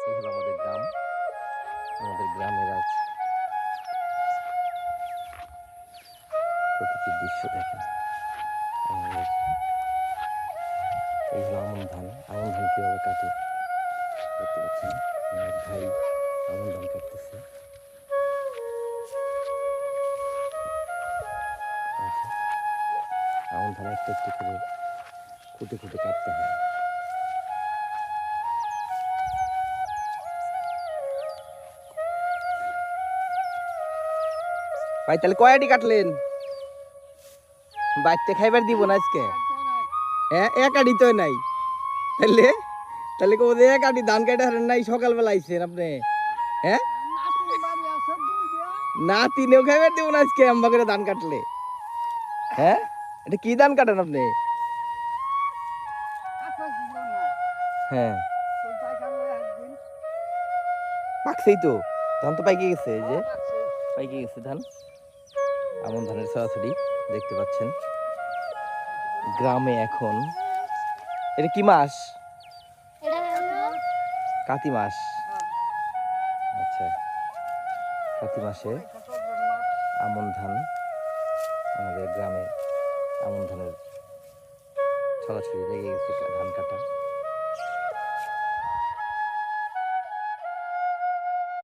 এই হলো আমাদের গ্রাম। আমাদের গ্রামের আজ প্রকৃতির দৃশ্য দেখেন। আমাদের এই হলো আমন ধান। আমন ধান কীভাবে কাটে দেখতে পাচ্ছেন। আমার ভাই আমন ধান কাটতেছে। আমন ধান একটু একটু করে খুঁটে খুঁটে কাটতে হয়। ভাই তাহলে কয়টি কাটলেন? বাড়িতে খাইবার দিব না আজকে। হ্যাঁ, এক আড়ি তো নাই। তাহলে তাহলে কোথায় এক আড়ি ধান কাটা হারেন নাই? সকালবেলা আইছেন আপনি। হ্যাঁ, না তিনেও খাইবার দিব না আজকে আম্বা করে ধান কাটলে। হ্যাঁ, এটা কি ধান কাটেন আপনি? হ্যাঁ, পাকছেই তো, ধান তো পাইকে গেছে। এই যে পাইকে গেছে ধান। আমন ধানের সরাসরি দেখতে পাচ্ছেন গ্রামে এখন। এটা কি মাস? কাতি মাস। আচ্ছা, কাতি মাসে আমন ধান আমাদের গ্রামে আমন ধানের সরাসরি লেগে গেছে ধান কাটা।